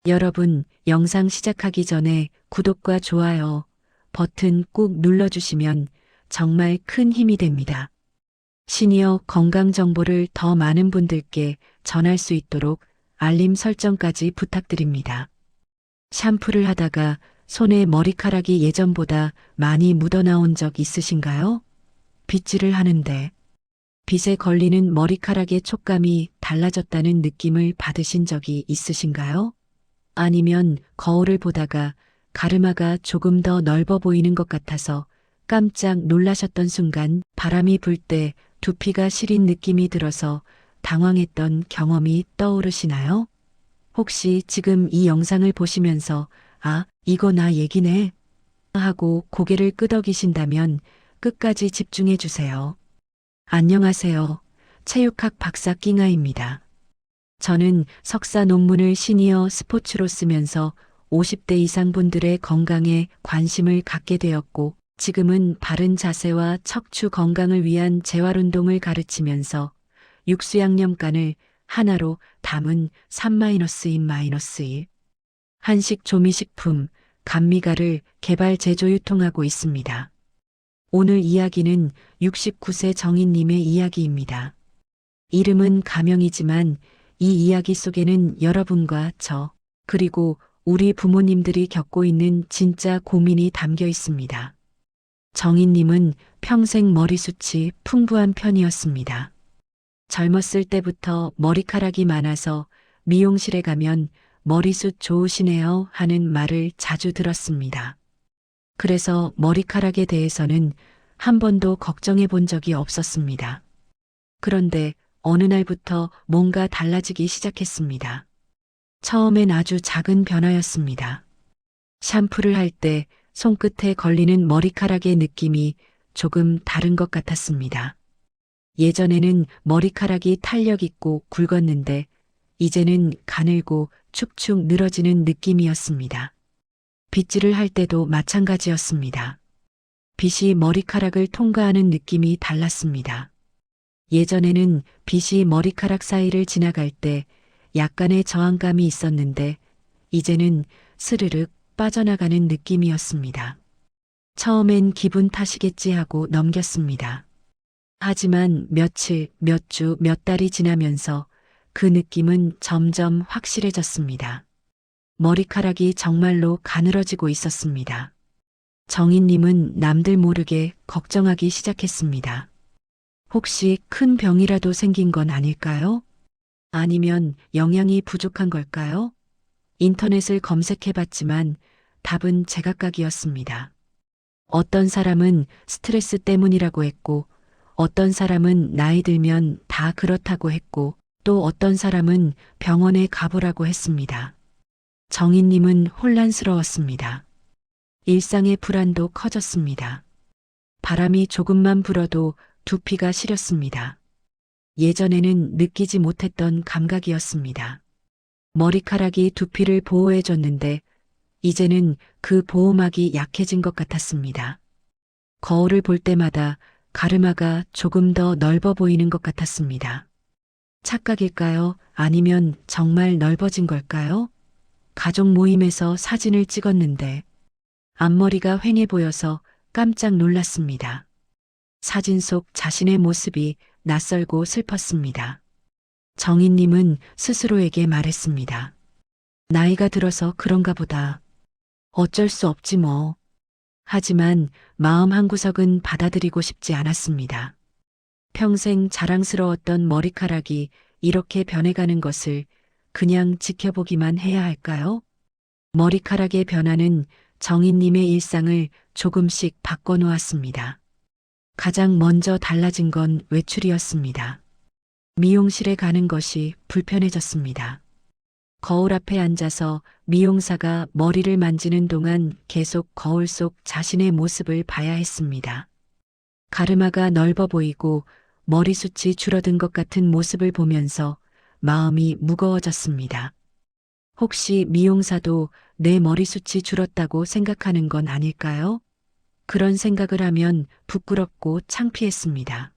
여러분, 영상 시작하기 전에 구독과 좋아요 버튼 꼭 눌러주시면 정말 큰 힘이 됩니다. 시니어 건강 정보를 더 많은 분들께 전할 수 있도록 알림 설정까지 부탁드립니다. 샴푸를 하다가 손에 머리카락이 예전보다 많이 묻어나온 적 있으신가요? 빗질을 하는데 빗에 걸리는 머리카락의 촉감이 달라졌다는 느낌을 받으신 적이 있으신가요? 아니면 거울을 보다가 가르마가 조금 더 넓어 보이는 것 같아서 깜짝 놀라셨던 순간 바람이 불 때 두피가 시린 느낌이 들어서 당황했던 경험이 떠오르시나요? 혹시 지금 이 영상을 보시면서 아, 이거 나 얘기네 하고 고개를 끄덕이신다면 끝까지 집중해 주세요. 안녕하세요. 체육학 박사 낑아입니다. 저는 석사 논문을 시니어 스포츠로 쓰면서 50대 이상 분들의 건강에 관심을 갖게 되었고, 지금은 바른 자세와 척추 건강을 위한 재활운동을 가르치면서 육수양념간을 하나로 담은 3-1-1 한식 조미식품 감미가를 개발 제조 유통하고 있습니다. 오늘 이야기는 69세 정인님의 이야기입니다. 이름은 가명이지만 이 이야기 속에는 여러분과 저, 그리고 우리 부모님들이 겪고 있는 진짜 고민이 담겨 있습니다. 정인님은 평생 머리숱이 풍부한 편이었습니다. 젊었을 때부터 머리카락이 많아서 미용실에 가면 머리숱 좋으시네요 하는 말을 자주 들었습니다. 그래서 머리카락에 대해서는 한 번도 걱정해 본 적이 없었습니다. 그런데 어느 날부터 뭔가 달라지기 시작했습니다. 처음엔 아주 작은 변화였습니다. 샴푸를 할 때 손끝에 걸리는 머리카락의 느낌이 조금 다른 것 같았습니다. 예전에는 머리카락이 탄력 있고 굵었는데 이제는 가늘고 축축 늘어지는 느낌이었습니다. 빗질을 할 때도 마찬가지였습니다. 빗이 머리카락을 통과하는 느낌이 달랐습니다. 예전에는 빗이 머리카락 사이를 지나갈 때 약간의 저항감이 있었는데 이제는 스르륵 빠져나가는 느낌이었습니다. 처음엔 기분 탓이겠지 하고 넘겼습니다. 하지만 며칠, 몇 주, 몇 달이 지나면서 그 느낌은 점점 확실해졌습니다. 머리카락이 정말로 가늘어지고 있었습니다. 정인님은 남들 모르게 걱정하기 시작했습니다. 혹시 큰 병이라도 생긴 건 아닐까요? 아니면 영양이 부족한 걸까요? 인터넷을 검색해 봤지만 답은 제각각이었습니다. 어떤 사람은 스트레스 때문이라고 했고, 어떤 사람은 나이 들면 다 그렇다고 했고, 또 어떤 사람은 병원에 가보라고 했습니다. 정인님은 혼란스러웠습니다. 일상의 불안도 커졌습니다. 바람이 조금만 불어도 두피가 시렸습니다. 예전에는 느끼지 못했던 감각이었습니다. 머리카락이 두피를 보호해줬는데 이제는 그 보호막이 약해진 것 같았습니다. 거울을 볼 때마다 가르마가 조금 더 넓어 보이는 것 같았습니다. 착각일까요? 아니면 정말 넓어진 걸까요? 가족 모임에서 사진을 찍었는데 앞머리가 휑해 보여서 깜짝 놀랐습니다. 사진 속 자신의 모습이 낯설고 슬펐습니다. 정인님은 스스로에게 말했습니다. 나이가 들어서 그런가 보다. 어쩔 수 없지 뭐. 하지만 마음 한구석은 받아들이고 싶지 않았습니다. 평생 자랑스러웠던 머리카락이 이렇게 변해가는 것을 그냥 지켜보기만 해야 할까요? 머리카락의 변화는 정인님의 일상을 조금씩 바꿔놓았습니다. 가장 먼저 달라진 건 외출이었습니다. 미용실에 가는 것이 불편해졌습니다. 거울 앞에 앉아서 미용사가 머리를 만지는 동안 계속 거울 속 자신의 모습을 봐야 했습니다. 가르마가 넓어 보이고 머리숱이 줄어든 것 같은 모습을 보면서 마음이 무거워졌습니다. 혹시 미용사도 내 머리숱이 줄었다고 생각하는 건 아닐까요? 그런 생각을 하면 부끄럽고 창피했습니다.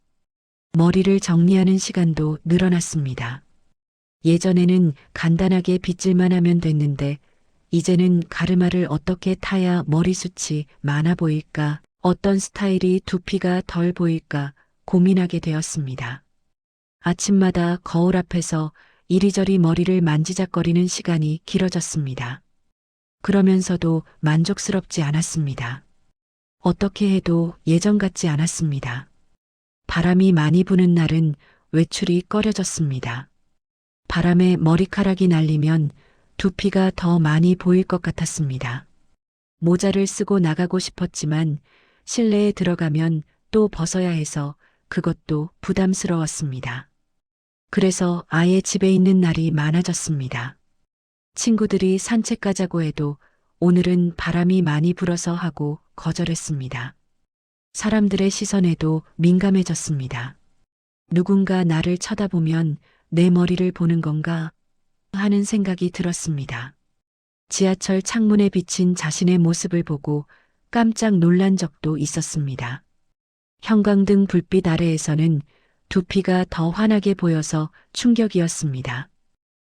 머리를 정리하는 시간도 늘어났습니다. 예전에는 간단하게 빗질만 하면 됐는데 이제는 가르마를 어떻게 타야 머리숱이 많아 보일까, 어떤 스타일이 두피가 덜 보일까 고민하게 되었습니다. 아침마다 거울 앞에서 이리저리 머리를 만지작거리는 시간이 길어졌습니다. 그러면서도 만족스럽지 않았습니다. 어떻게 해도 예전 같지 않았습니다. 바람이 많이 부는 날은 외출이 꺼려졌습니다. 바람에 머리카락이 날리면 두피가 더 많이 보일 것 같았습니다. 모자를 쓰고 나가고 싶었지만 실내에 들어가면 또 벗어야 해서 그것도 부담스러웠습니다. 그래서 아예 집에 있는 날이 많아졌습니다. 친구들이 산책 가자고 해도 오늘은 바람이 많이 불어서 하고 거절했습니다. 사람들의 시선에도 민감해졌습니다. 누군가 나를 쳐다보면 내 머리를 보는 건가 하는 생각이 들었습니다. 지하철 창문에 비친 자신의 모습을 보고 깜짝 놀란 적도 있었습니다. 형광등 불빛 아래에서는 두피가 더 환하게 보여서 충격이었습니다.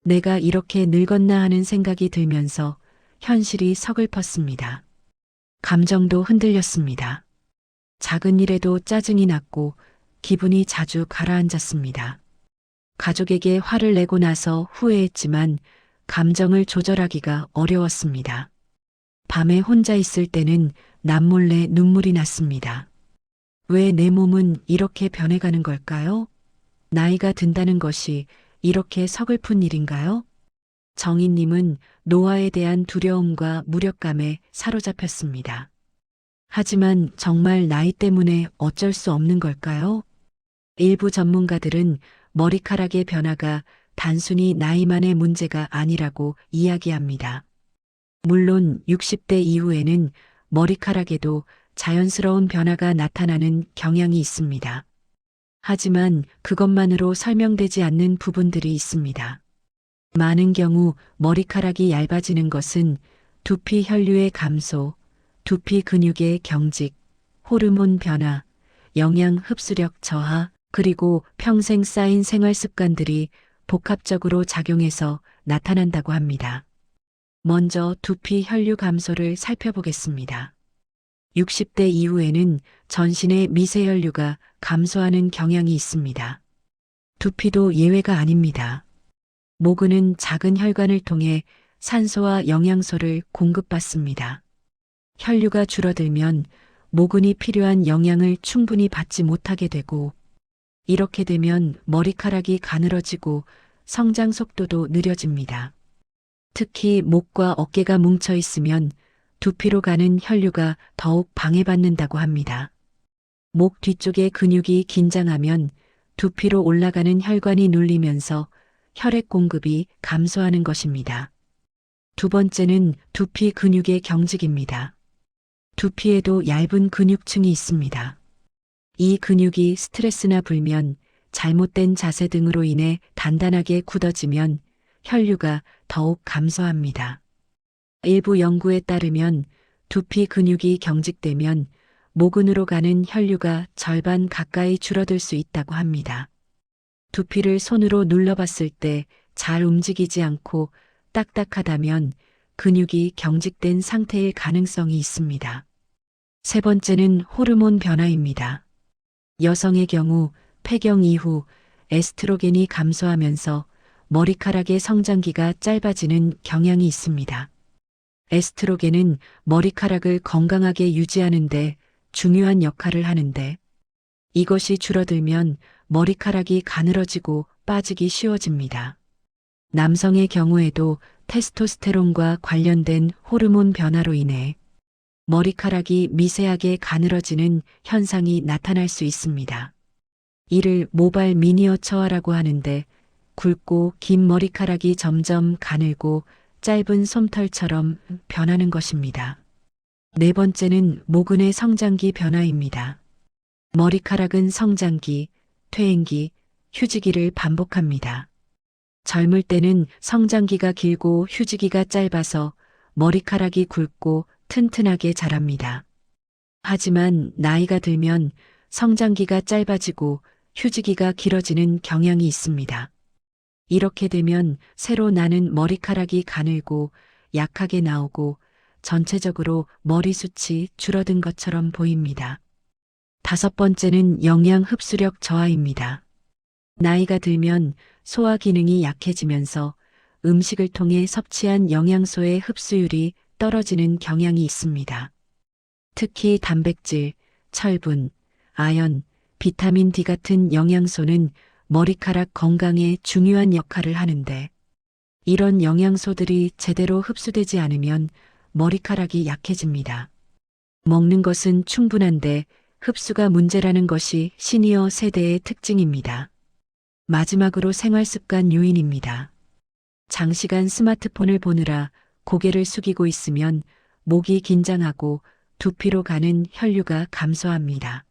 내가 이렇게 늙었나 하는 생각이 들면서 현실이 서글펐습니다. 감정도 흔들렸습니다. 작은 일에도 짜증이 났고 기분이 자주 가라앉았습니다. 가족에게 화를 내고 나서 후회했지만 감정을 조절하기가 어려웠습니다. 밤에 혼자 있을 때는 남몰래 눈물이 났습니다. 왜 내 몸은 이렇게 변해가는 걸까요? 나이가 든다는 것이 이렇게 서글픈 일인가요? 정인님은 노화에 대한 두려움과 무력감에 사로잡혔습니다. 하지만 정말 나이 때문에 어쩔 수 없는 걸까요? 일부 전문가들은 머리카락의 변화가 단순히 나이만의 문제가 아니라고 이야기합니다. 물론 60대 이후에는 머리카락에도 자연스러운 변화가 나타나는 경향이 있습니다. 하지만 그것만으로 설명되지 않는 부분들이 있습니다. 많은 경우 머리카락이 얇아지는 것은 두피 혈류의 감소, 두피 근육의 경직, 호르몬 변화, 영양 흡수력 저하, 그리고 평생 쌓인 생활 습관들이 복합적으로 작용해서 나타난다고 합니다. 먼저 두피 혈류 감소를 살펴보겠습니다. 60대 이후에는 전신의 미세혈류가 감소하는 경향이 있습니다. 두피도 예외가 아닙니다. 모근은 작은 혈관을 통해 산소와 영양소를 공급받습니다. 혈류가 줄어들면 모근이 필요한 영양을 충분히 받지 못하게 되고, 이렇게 되면 머리카락이 가늘어지고 성장 속도도 느려집니다. 특히 목과 어깨가 뭉쳐 있으면 두피로 가는 혈류가 더욱 방해받는다고 합니다. 목 뒤쪽의 근육이 긴장하면 두피로 올라가는 혈관이 눌리면서 혈액 공급이 감소하는 것입니다. 두 번째는 두피 근육의 경직입니다. 두피에도 얇은 근육층이 있습니다. 이 근육이 스트레스나 불면, 잘못된 자세 등으로 인해 단단하게 굳어지면 혈류가 더욱 감소합니다. 일부 연구에 따르면 두피 근육이 경직되면 모근으로 가는 혈류가 절반 가까이 줄어들 수 있다고 합니다. 두피를 손으로 눌러봤을 때 잘 움직이지 않고 딱딱하다면 근육이 경직된 상태일 가능성이 있습니다. 세 번째는 호르몬 변화입니다. 여성의 경우 폐경 이후 에스트로겐이 감소하면서 머리카락의 성장기가 짧아지는 경향이 있습니다. 에스트로겐은 머리카락을 건강하게 유지하는 데 중요한 역할을 하는데, 이것이 줄어들면 머리카락이 가늘어지고 빠지기 쉬워집니다. 남성의 경우에도 테스토스테론과 관련된 호르몬 변화로 인해 머리카락이 미세하게 가늘어지는 현상이 나타날 수 있습니다. 이를 모발 미니어처화라고 하는데, 굵고 긴 머리카락이 점점 가늘고 짧은 솜털처럼 변하는 것입니다. 네 번째는 모근의 성장기 변화입니다. 머리카락은 성장기, 퇴행기, 휴지기를 반복합니다. 젊을 때는 성장기가 길고 휴지기가 짧아서 머리카락이 굵고 튼튼하게 자랍니다. 하지만 나이가 들면 성장기가 짧아지고 휴지기가 길어지는 경향이 있습니다. 이렇게 되면 새로 나는 머리카락이 가늘고 약하게 나오고 전체적으로 머리숱이 줄어든 것처럼 보입니다. 다섯 번째는 영양 흡수력 저하입니다. 나이가 들면 소화 기능이 약해지면서 음식을 통해 섭취한 영양소의 흡수율이 떨어지는 경향이 있습니다. 특히 단백질, 철분, 아연, 비타민 D 같은 영양소는 머리카락 건강에 중요한 역할을 하는데 이런 영양소들이 제대로 흡수되지 않으면 머리카락이 약해집니다. 먹는 것은 충분한데 흡수가 문제라는 것이 시니어 세대의 특징입니다. 마지막으로 생활습관 요인입니다. 장시간 스마트폰을 보느라 고개를 숙이고 있으면 목이 긴장하고 두피로 가는 혈류가 감소합니다.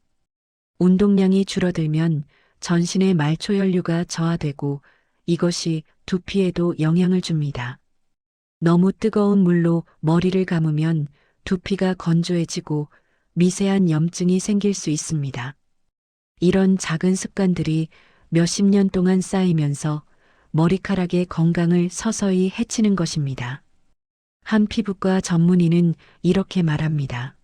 운동량이 줄어들면 전신의 말초 혈류가 저하되고 이것이 두피에도 영향을 줍니다. 너무 뜨거운 물로 머리를 감으면 두피가 건조해지고 미세한 염증이 생길 수 있습니다. 이런 작은 습관들이 몇십 년 동안 쌓이면서 머리카락의 건강을 서서히 해치는 것입니다. 한 피부과 전문의는 이렇게 말합니다.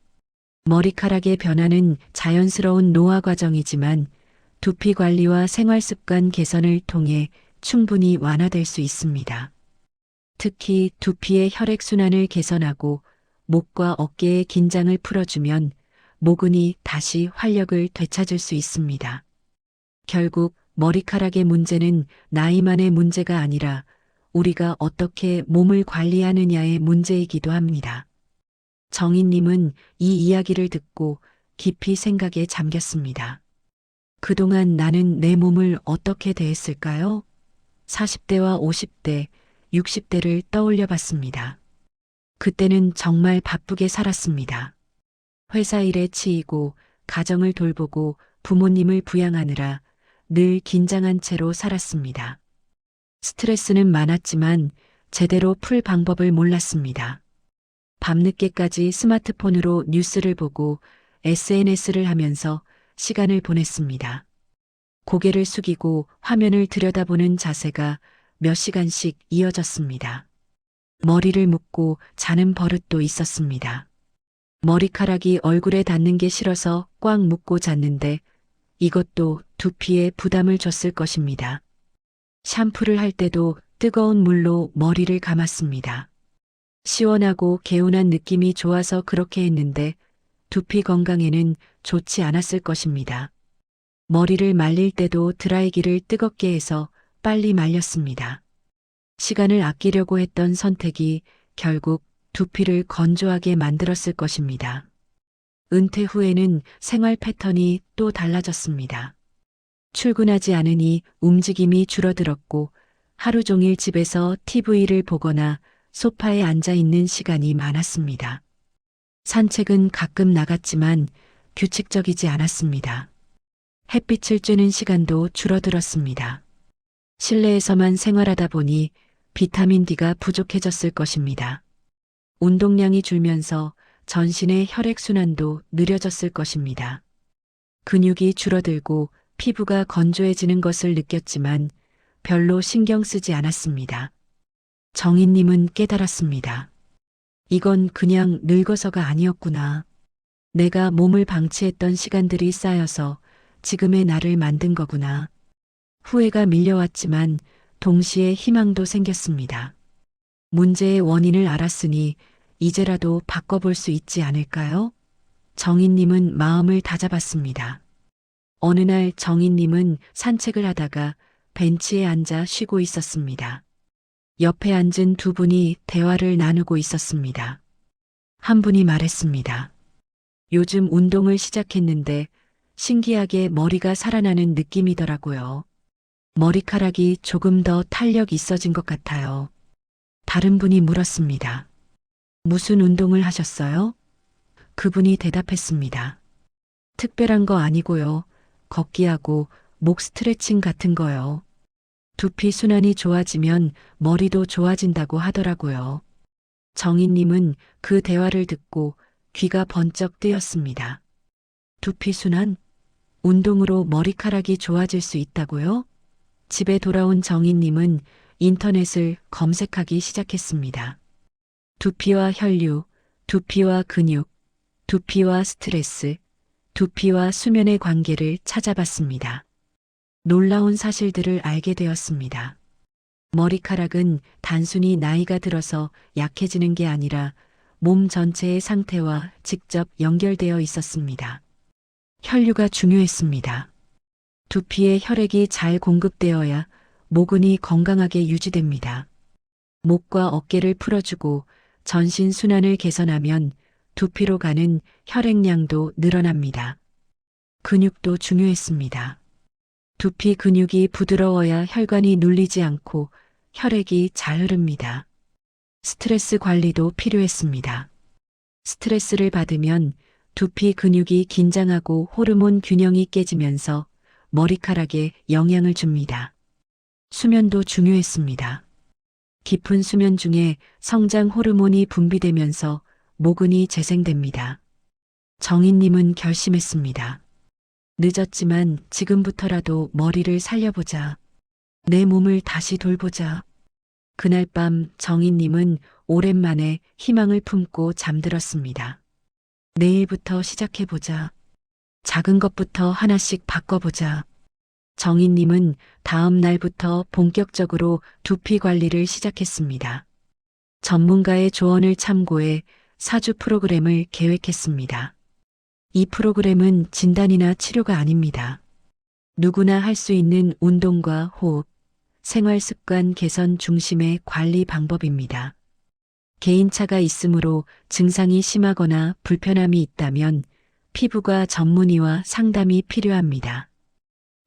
머리카락의 변화는 자연스러운 노화 과정이지만 두피 관리와 생활 습관 개선을 통해 충분히 완화될 수 있습니다. 특히 두피의 혈액순환을 개선하고 목과 어깨의 긴장을 풀어주면 모근이 다시 활력을 되찾을 수 있습니다. 결국 머리카락의 문제는 나이만의 문제가 아니라 우리가 어떻게 몸을 관리하느냐의 문제이기도 합니다. 정인님은 이 이야기를 듣고 깊이 생각에 잠겼습니다. 그동안 나는 내 몸을 어떻게 대했을까요? 40대와 50대, 60대를 떠올려 봤습니다. 그때는 정말 바쁘게 살았습니다. 회사 일에 치이고 가정을 돌보고 부모님을 부양하느라 늘 긴장한 채로 살았습니다. 스트레스는 많았지만 제대로 풀 방법을 몰랐습니다. 밤늦게까지 스마트폰으로 뉴스를 보고 SNS를 하면서 시간을 보냈습니다. 고개를 숙이고 화면을 들여다보는 자세가 몇 시간씩 이어졌습니다. 머리를 묶고 자는 버릇도 있었습니다. 머리카락이 얼굴에 닿는 게 싫어서 꽉 묶고 잤는데 이것도 두피에 부담을 줬을 것입니다. 샴푸를 할 때도 뜨거운 물로 머리를 감았습니다. 시원하고 개운한 느낌이 좋아서 그렇게 했는데 두피 건강에는 좋지 않았을 것입니다. 머리를 말릴 때도 드라이기를 뜨겁게 해서 빨리 말렸습니다. 시간을 아끼려고 했던 선택이 결국 두피를 건조하게 만들었을 것입니다. 은퇴 후에는 생활 패턴이 또 달라졌습니다. 출근하지 않으니 움직임이 줄어들었고 하루 종일 집에서 TV를 보거나 소파에 앉아 있는 시간이 많았습니다. 산책은 가끔 나갔지만 규칙적이지 않았습니다. 햇빛을 쬐는 시간도 줄어들었습니다. 실내에서만 생활하다 보니 비타민 D가 부족해졌을 것입니다. 운동량이 줄면서 전신의 혈액순환도 느려졌을 것입니다. 근육이 줄어들고 피부가 건조해지는 것을 느꼈지만 별로 신경 쓰지 않았습니다. 정인님은 깨달았습니다. 이건 그냥 늙어서가 아니었구나. 내가 몸을 방치했던 시간들이 쌓여서 지금의 나를 만든 거구나. 후회가 밀려왔지만 동시에 희망도 생겼습니다. 문제의 원인을 알았으니 이제라도 바꿔볼 수 있지 않을까요? 정인님은 마음을 다잡았습니다. 어느 날 정인님은 산책을 하다가 벤치에 앉아 쉬고 있었습니다. 옆에 앉은 두 분이 대화를 나누고 있었습니다. 한 분이 말했습니다. 요즘 운동을 시작했는데 신기하게 머리가 살아나는 느낌이더라고요. 머리카락이 조금 더 탄력 있어진 것 같아요. 다른 분이 물었습니다. 무슨 운동을 하셨어요? 그분이 대답했습니다. 특별한 거 아니고요. 걷기하고 목 스트레칭 같은 거요. 두피 순환이 좋아지면 머리도 좋아진다고 하더라고요. 정인님은 그 대화를 듣고 귀가 번쩍 뜨였습니다. 두피 순환? 운동으로 머리카락이 좋아질 수 있다고요? 집에 돌아온 정인님은 인터넷을 검색하기 시작했습니다. 두피와 혈류, 두피와 근육, 두피와 스트레스, 두피와 수면의 관계를 찾아봤습니다. 놀라운 사실들을 알게 되었습니다. 머리카락은 단순히 나이가 들어서 약해지는 게 아니라 몸 전체의 상태와 직접 연결되어 있었습니다. 혈류가 중요했습니다. 두피에 혈액이 잘 공급되어야 모근이 건강하게 유지됩니다. 목과 어깨를 풀어주고 전신 순환을 개선하면 두피로 가는 혈액량도 늘어납니다. 근육도 중요했습니다. 두피 근육이 부드러워야 혈관이 눌리지 않고 혈액이 잘 흐릅니다. 스트레스 관리도 필요했습니다. 스트레스를 받으면 두피 근육이 긴장하고 호르몬 균형이 깨지면서 머리카락에 영향을 줍니다. 수면도 중요했습니다. 깊은 수면 중에 성장 호르몬이 분비되면서 모근이 재생됩니다. 정인님은 결심했습니다. 늦었지만 지금부터라도 머리를 살려보자. 내 몸을 다시 돌보자. 그날 밤 정인님은 오랜만에 희망을 품고 잠들었습니다. 내일부터 시작해보자. 작은 것부터 하나씩 바꿔보자. 정인님은 다음 날부터 본격적으로 두피 관리를 시작했습니다. 전문가의 조언을 참고해 4주 프로그램을 계획했습니다. 이 프로그램은 진단이나 치료가 아닙니다. 누구나 할 수 있는 운동과 호흡, 생활 습관 개선 중심의 관리 방법입니다. 개인차가 있으므로 증상이 심하거나 불편함이 있다면 피부과 전문의와 상담이 필요합니다.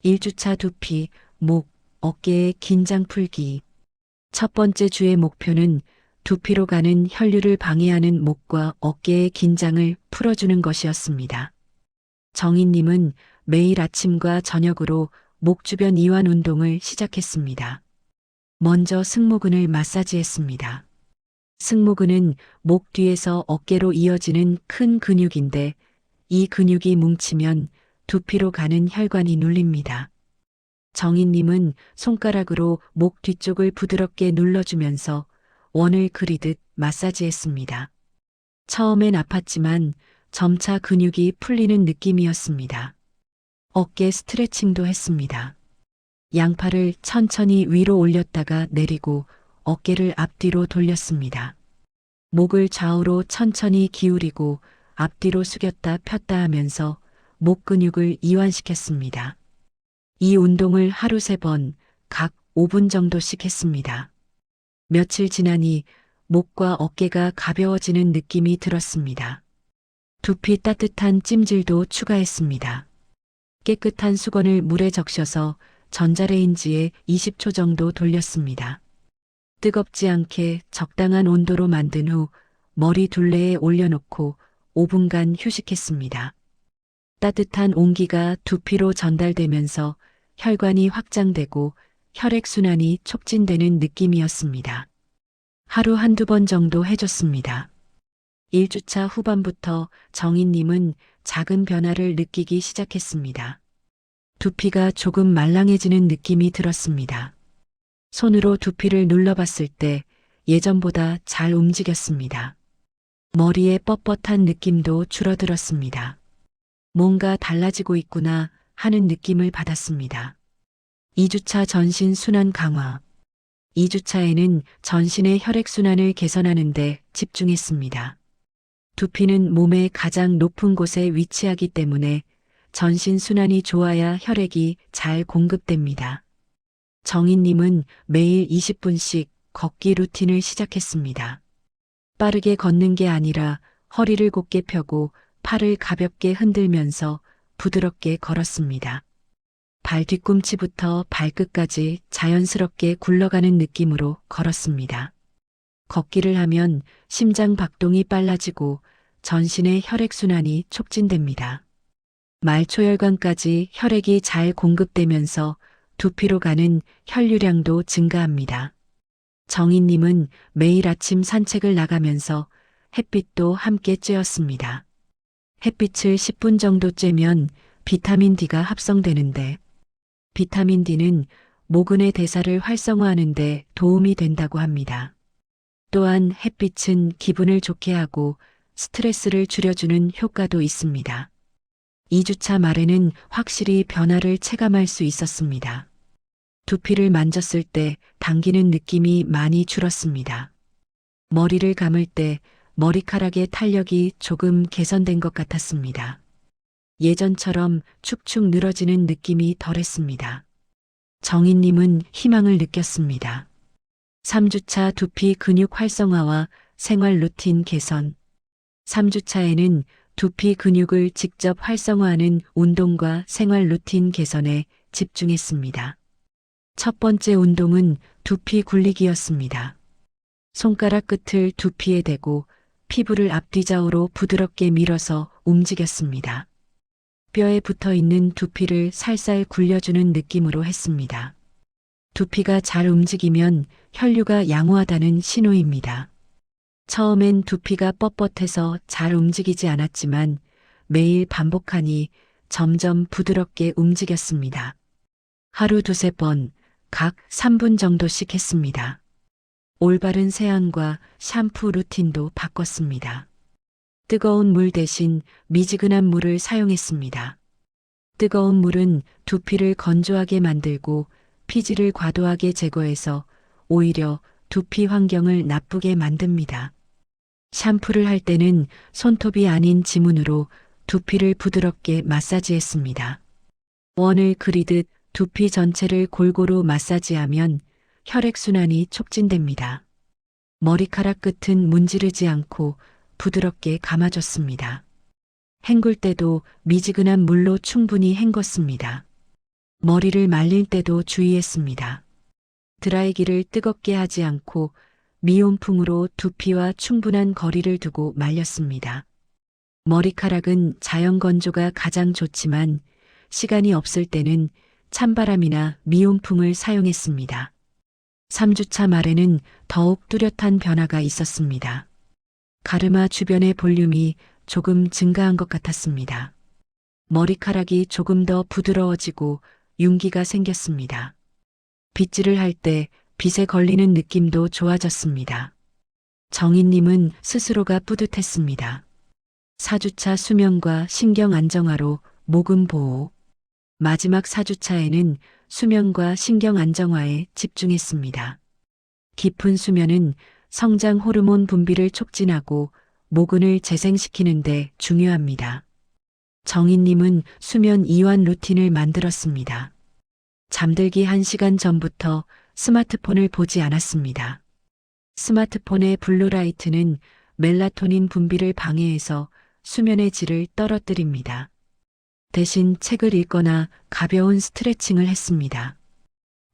1주차 두피, 목, 어깨의 긴장 풀기. 첫 번째 주의 목표는 두피로 가는 혈류를 방해하는 목과 어깨의 긴장을 풀어주는 것이었습니다. 정인님은 매일 아침과 저녁으로 목 주변 이완 운동을 시작했습니다. 먼저 승모근을 마사지했습니다. 승모근은 목 뒤에서 어깨로 이어지는 큰 근육인데 이 근육이 뭉치면 두피로 가는 혈관이 눌립니다. 정인님은 손가락으로 목 뒤쪽을 부드럽게 눌러주면서 원을 그리듯 마사지했습니다. 처음엔 아팠지만 점차 근육이 풀리는 느낌이었습니다. 어깨 스트레칭도 했습니다. 양팔을 천천히 위로 올렸다가 내리고 어깨를 앞뒤로 돌렸습니다. 목을 좌우로 천천히 기울이고 앞뒤로 숙였다 폈다 하면서 목 근육을 이완시켰습니다. 이 운동을 하루 3번, 각 5분 정도씩 했습니다. 며칠 지나니 목과 어깨가 가벼워지는 느낌이 들었습니다. 두피 따뜻한 찜질도 추가했습니다. 깨끗한 수건을 물에 적셔서 전자레인지에 20초 정도 돌렸습니다. 뜨겁지 않게 적당한 온도로 만든 후 머리 둘레에 올려놓고 5분간 휴식했습니다. 따뜻한 온기가 두피로 전달되면서 혈관이 확장되고 혈액순환이 촉진되는 느낌이었습니다. 하루 한두 번 정도 해줬습니다. 1주차 후반부터 정인님은 작은 변화를 느끼기 시작했습니다. 두피가 조금 말랑해지는 느낌이 들었습니다. 손으로 두피를 눌러봤을 때 예전보다 잘 움직였습니다. 머리에 뻣뻣한 느낌도 줄어들었습니다. 뭔가 달라지고 있구나 하는 느낌을 받았습니다. 2주차 전신 순환 강화. 2주차에는 전신의 혈액순환을 개선하는 데 집중했습니다. 두피는 몸의 가장 높은 곳에 위치하기 때문에 전신 순환이 좋아야 혈액이 잘 공급됩니다. 정인님은 매일 20분씩 걷기 루틴을 시작했습니다. 빠르게 걷는 게 아니라 허리를 곧게 펴고 팔을 가볍게 흔들면서 부드럽게 걸었습니다. 발 뒤꿈치부터 발끝까지 자연스럽게 굴러가는 느낌으로 걸었습니다. 걷기를 하면 심장 박동이 빨라지고 전신의 혈액순환이 촉진됩니다. 말초혈관까지 혈액이 잘 공급되면서 두피로 가는 혈류량도 증가합니다. 정인님은 매일 아침 산책을 나가면서 햇빛도 함께 쬐었습니다. 햇빛을 10분 정도 쬐면 비타민 D가 합성되는데 비타민 D는 모근의 대사를 활성화하는 데 도움이 된다고 합니다. 또한 햇빛은 기분을 좋게 하고 스트레스를 줄여주는 효과도 있습니다. 2주차 말에는 확실히 변화를 체감할 수 있었습니다. 두피를 만졌을 때 당기는 느낌이 많이 줄었습니다. 머리를 감을 때 머리카락의 탄력이 조금 개선된 것 같았습니다. 예전처럼 축축 늘어지는 느낌이 덜했습니다. 정인님은 희망을 느꼈습니다. 3주차 두피 근육 활성화와 생활 루틴 개선. 3주차에는 두피 근육을 직접 활성화하는 운동과 생활 루틴 개선에 집중했습니다. 첫 번째 운동은 두피 굴리기였습니다. 손가락 끝을 두피에 대고 피부를 앞뒤좌우로 부드럽게 밀어서 움직였습니다. 뼈에 붙어 있는 두피를 살살 굴려주는 느낌으로 했습니다. 두피가 잘 움직이면 혈류가 양호하다는 신호입니다. 처음엔 두피가 뻣뻣해서 잘 움직이지 않았지만 매일 반복하니 점점 부드럽게 움직였습니다. 하루 두세 번, 각 3분 정도씩 했습니다. 올바른 세안과 샴푸 루틴도 바꿨습니다. 뜨거운 물 대신 미지근한 물을 사용했습니다. 뜨거운 물은 두피를 건조하게 만들고 피지를 과도하게 제거해서 오히려 두피 환경을 나쁘게 만듭니다. 샴푸를 할 때는 손톱이 아닌 지문으로 두피를 부드럽게 마사지했습니다. 원을 그리듯 두피 전체를 골고루 마사지하면 혈액순환이 촉진됩니다. 머리카락 끝은 문지르지 않고 부드럽게 감아줬습니다. 헹굴 때도 미지근한 물로 충분히 헹궜습니다. 머리를 말릴 때도 주의했습니다. 드라이기를 뜨겁게 하지 않고 미온풍으로 두피와 충분한 거리를 두고 말렸습니다. 머리카락은 자연 건조가 가장 좋지만 시간이 없을 때는 찬바람이나 미온풍을 사용했습니다. 3주차 말에는 더욱 뚜렷한 변화가 있었습니다. 가르마 주변의 볼륨이 조금 증가한 것 같았습니다. 머리카락이 조금 더 부드러워지고 윤기가 생겼습니다. 빗질을 할 때 빗에 걸리는 느낌도 좋아졌습니다. 정인님은 스스로가 뿌듯했습니다. 4주차 수면과 신경 안정화로 모근 보호. 마지막 4주차에는 수면과 신경 안정화에 집중했습니다. 깊은 수면은 성장 호르몬 분비를 촉진하고 모근을 재생시키는 데 중요합니다. 정인님은 수면 이완 루틴을 만들었습니다. 잠들기 1시간 전부터 스마트폰을 보지 않았습니다. 스마트폰의 블루라이트는 멜라토닌 분비를 방해해서 수면의 질을 떨어뜨립니다. 대신 책을 읽거나 가벼운 스트레칭을 했습니다.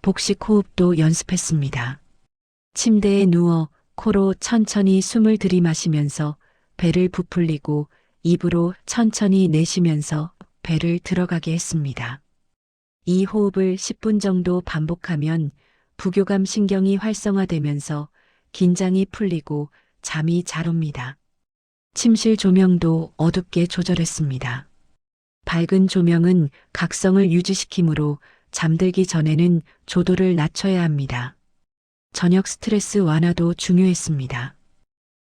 복식 호흡도 연습했습니다. 침대에 누워 코로 천천히 숨을 들이마시면서 배를 부풀리고 입으로 천천히 내쉬면서 배를 들어가게 했습니다. 이 호흡을 10분 정도 반복하면 부교감 신경이 활성화되면서 긴장이 풀리고 잠이 잘 옵니다. 침실 조명도 어둡게 조절했습니다. 밝은 조명은 각성을 유지시키므로 잠들기 전에는 조도를 낮춰야 합니다. 저녁 스트레스 완화도 중요했습니다.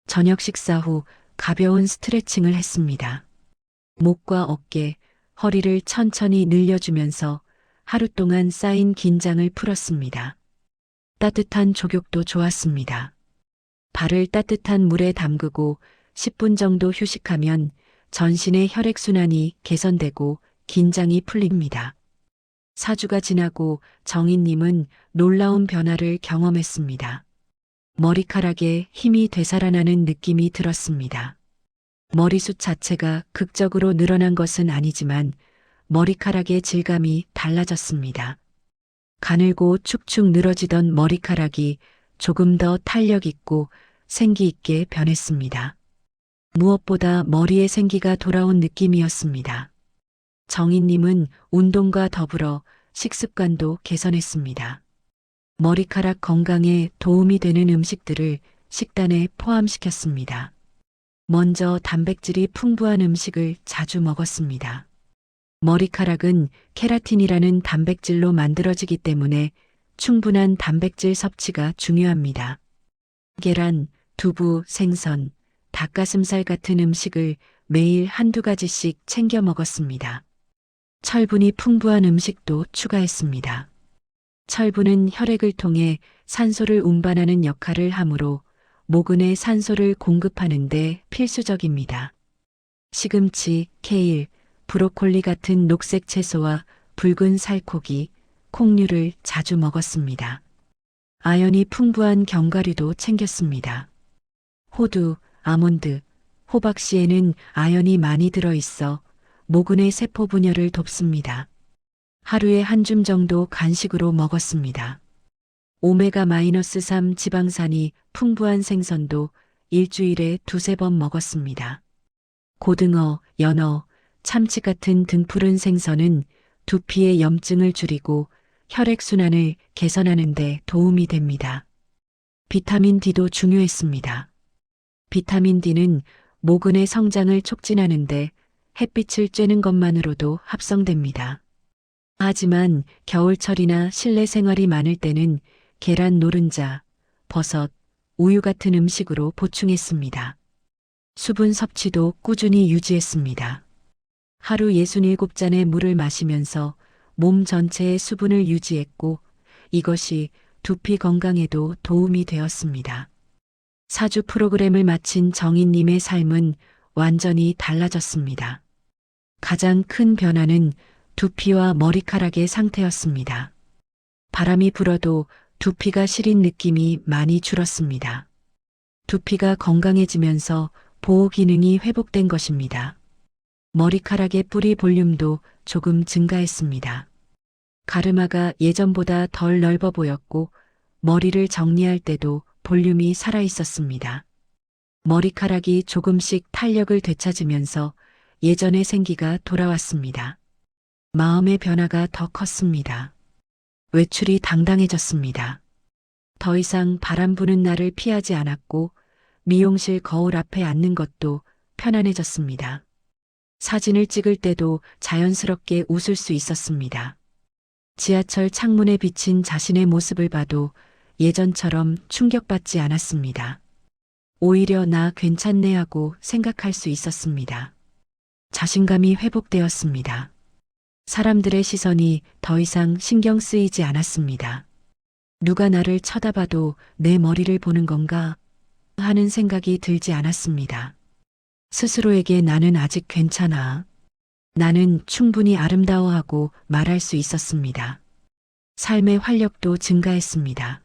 저녁 식사 후 가벼운 스트레칭을 했습니다. 목과 어깨, 허리를 천천히 늘려주면서 하루 동안 쌓인 긴장을 풀었습니다. 따뜻한 족욕도 좋았습니다. 발을 따뜻한 물에 담그고 10분 정도 휴식하면 전신의 혈액순환이 개선되고 긴장이 풀립니다. 4주가 지나고 정인님은 놀라운 변화를 경험했습니다. 머리카락에 힘이 되살아나는 느낌이 들었습니다. 머리숱 자체가 극적으로 늘어난 것은 아니지만 머리카락의 질감이 달라졌습니다. 가늘고 축축 늘어지던 머리카락이 조금 더 탄력 있고 생기 있게 변했습니다. 무엇보다 머리에 생기가 돌아온 느낌이었습니다. 정인님은 운동과 더불어 식습관도 개선했습니다. 머리카락 건강에 도움이 되는 음식들을 식단에 포함시켰습니다. 먼저 단백질이 풍부한 음식을 자주 먹었습니다. 머리카락은 케라틴이라는 단백질로 만들어지기 때문에 충분한 단백질 섭취가 중요합니다. 계란, 두부, 생선, 닭가슴살 같은 음식을 매일 한두 가지씩 챙겨 먹었습니다. 철분이 풍부한 음식도 추가했습니다. 철분은 혈액을 통해 산소를 운반하는 역할을 하므로 모근에 산소를 공급하는 데 필수적입니다. 시금치, 케일, 브로콜리 같은 녹색 채소와 붉은 살코기, 콩류를 자주 먹었습니다. 아연이 풍부한 견과류도 챙겼습니다. 호두, 아몬드, 호박씨에는 아연이 많이 들어있어 모근의 세포 분열을 돕습니다. 하루에 한 줌 정도 간식으로 먹었습니다. 오메가-3 지방산이 풍부한 생선도 일주일에 두세 번 먹었습니다. 고등어, 연어, 참치 같은 등푸른 생선은 두피의 염증을 줄이고 혈액순환을 개선하는 데 도움이 됩니다. 비타민 D도 중요했습니다. 비타민 D는 모근의 성장을 촉진하는데 햇빛을 쬐는 것만으로도 합성됩니다. 하지만 겨울철이나 실내 생활이 많을 때는 계란 노른자, 버섯, 우유 같은 음식으로 보충했습니다. 수분 섭취도 꾸준히 유지했습니다. 하루 67잔의 물을 마시면서 몸 전체의 수분을 유지했고 이것이 두피 건강에도 도움이 되었습니다. 4주 프로그램을 마친 정인님의 삶은 완전히 달라졌습니다. 가장 큰 변화는 두피와 머리카락의 상태였습니다. 바람이 불어도 두피가 시린 느낌이 많이 줄었습니다. 두피가 건강해지면서 보호 기능이 회복된 것입니다. 머리카락의 뿌리 볼륨도 조금 증가했습니다. 가르마가 예전보다 덜 넓어 보였고 머리를 정리할 때도 볼륨이 살아 있었습니다. 머리카락이 조금씩 탄력을 되찾으면서 예전의 생기가 돌아왔습니다. 마음의 변화가 더 컸습니다. 외출이 당당해졌습니다. 더 이상 바람 부는 날을 피하지 않았고 미용실 거울 앞에 앉는 것도 편안해졌습니다. 사진을 찍을 때도 자연스럽게 웃을 수 있었습니다. 지하철 창문에 비친 자신의 모습을 봐도 예전처럼 충격받지 않았습니다. 오히려 나 괜찮네 하고 생각할 수 있었습니다. 자신감이 회복되었습니다. 사람들의 시선이 더 이상 신경 쓰이지 않았습니다. 누가 나를 쳐다봐도 내 머리를 보는 건가 하는 생각이 들지 않았습니다. 스스로에게 나는 아직 괜찮아. 나는 충분히 아름다워하고 말할 수 있었습니다. 삶의 활력도 증가했습니다.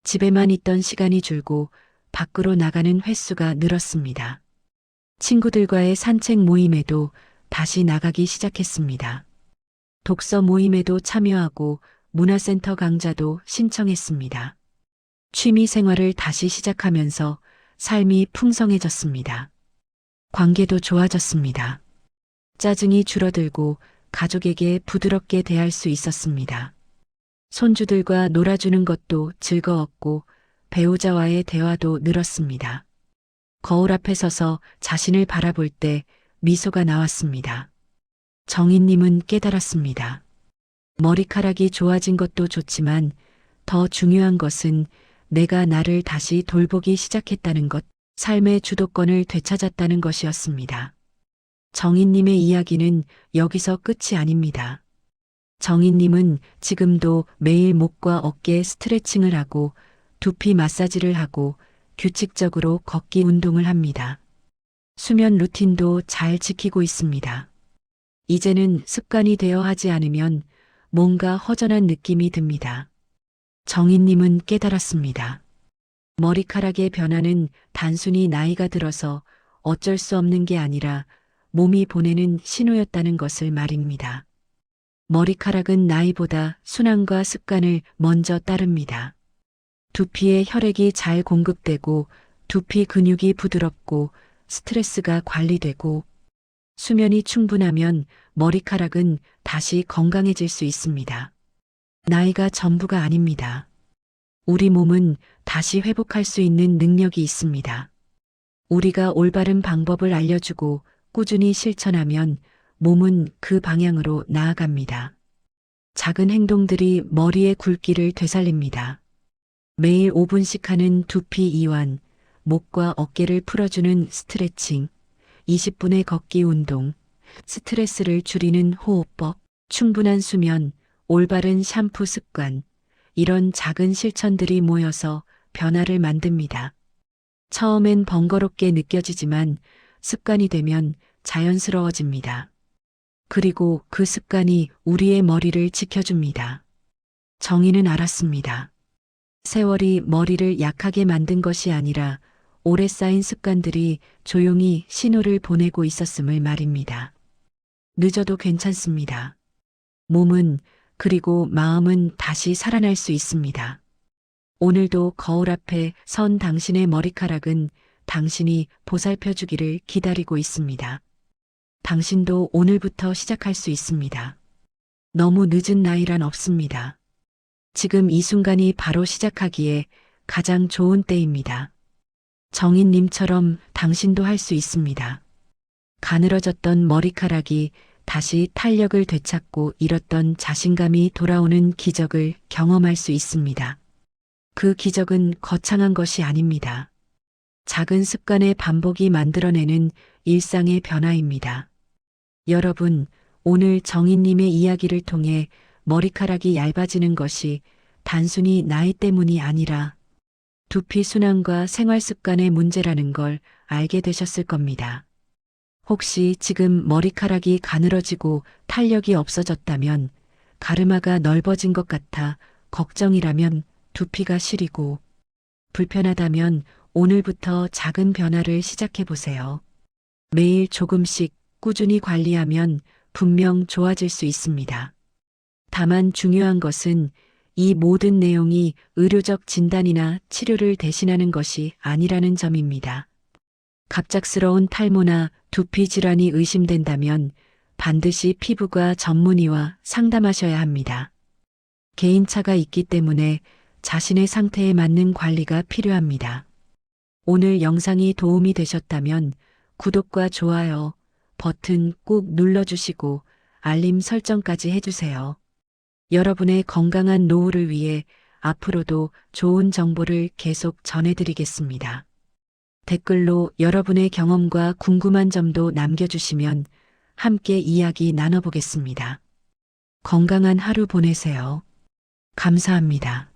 집에만 있던 시간이 줄고 밖으로 나가는 횟수가 늘었습니다. 친구들과의 산책 모임에도 다시 나가기 시작했습니다. 독서 모임에도 참여하고 문화센터 강좌도 신청했습니다. 취미 생활을 다시 시작하면서 삶이 풍성해졌습니다. 관계도 좋아졌습니다. 짜증이 줄어들고 가족에게 부드럽게 대할 수 있었습니다. 손주들과 놀아주는 것도 즐거웠고 배우자와의 대화도 늘었습니다. 거울 앞에 서서 자신을 바라볼 때 미소가 나왔습니다. 정인님은 깨달았습니다. 머리카락이 좋아진 것도 좋지만 더 중요한 것은 내가 나를 다시 돌보기 시작했다는 것, 삶의 주도권을 되찾았다는 것이었습니다. 정인님의 이야기는 여기서 끝이 아닙니다. 정인님은 지금도 매일 목과 어깨 스트레칭을 하고 두피 마사지를 하고 규칙적으로 걷기 운동을 합니다. 수면 루틴도 잘 지키고 있습니다. 이제는 습관이 되어 하지 않으면 뭔가 허전한 느낌이 듭니다. 정인님은 깨달았습니다. 머리카락의 변화는 단순히 나이가 들어서 어쩔 수 없는 게 아니라 몸이 보내는 신호였다는 것을 말입니다. 머리카락은 나이보다 순환과 습관을 먼저 따릅니다. 두피에 혈액이 잘 공급되고 두피 근육이 부드럽고 스트레스가 관리되고 수면이 충분하면 머리카락은 다시 건강해질 수 있습니다. 나이가 전부가 아닙니다. 우리 몸은 다시 회복할 수 있는 능력이 있습니다. 우리가 올바른 방법을 알려주고 꾸준히 실천하면 몸은 그 방향으로 나아갑니다. 작은 행동들이 머리의 굵기를 되살립니다. 매일 5분씩 하는 두피 이완, 목과 어깨를 풀어주는 스트레칭, 20분의 걷기 운동, 스트레스를 줄이는 호흡법, 충분한 수면, 올바른 샴푸 습관, 이런 작은 실천들이 모여서 변화를 만듭니다. 처음엔 번거롭게 느껴지지만 습관이 되면 자연스러워집니다. 그리고 그 습관이 우리의 머리를 지켜줍니다. 정의는 알았습니다. 세월이 머리를 약하게 만든 것이 아니라 오래 쌓인 습관들이 조용히 신호를 보내고 있었음을 말입니다. 늦어도 괜찮습니다. 몸은 그리고 마음은 다시 살아날 수 있습니다. 오늘도 거울 앞에 선 당신의 머리카락은 당신이 보살펴 주기를 기다리고 있습니다. 당신도 오늘부터 시작할 수 있습니다. 너무 늦은 나이란 없습니다. 지금 이 순간이 바로 시작하기에 가장 좋은 때입니다. 정인님처럼 당신도 할 수 있습니다. 가늘어졌던 머리카락이 다시 탄력을 되찾고 잃었던 자신감이 돌아오는 기적을 경험할 수 있습니다. 그 기적은 거창한 것이 아닙니다. 작은 습관의 반복이 만들어내는 일상의 변화입니다. 여러분, 오늘 정인님의 이야기를 통해 머리카락이 얇아지는 것이 단순히 나이 때문이 아니라 두피 순환과 생활 습관의 문제라는 걸 알게 되셨을 겁니다. 혹시 지금 머리카락이 가늘어지고 탄력이 없어졌다면, 가르마가 넓어진 것 같아 걱정이라면 두피가 시리고, 불편하다면 오늘부터 작은 변화를 시작해 보세요. 매일 조금씩 꾸준히 관리하면 분명 좋아질 수 있습니다. 다만 중요한 것은 이 모든 내용이 의료적 진단이나 치료를 대신하는 것이 아니라는 점입니다. 갑작스러운 탈모나 두피 질환이 의심된다면 반드시 피부과 전문의와 상담하셔야 합니다. 개인차가 있기 때문에 자신의 상태에 맞는 관리가 필요합니다. 오늘 영상이 도움이 되셨다면 구독과 좋아요 버튼 꾹 눌러주시고 알림 설정까지 해주세요. 여러분의 건강한 노후를 위해 앞으로도 좋은 정보를 계속 전해드리겠습니다. 댓글로 여러분의 경험과 궁금한 점도 남겨주시면 함께 이야기 나눠보겠습니다. 건강한 하루 보내세요. 감사합니다.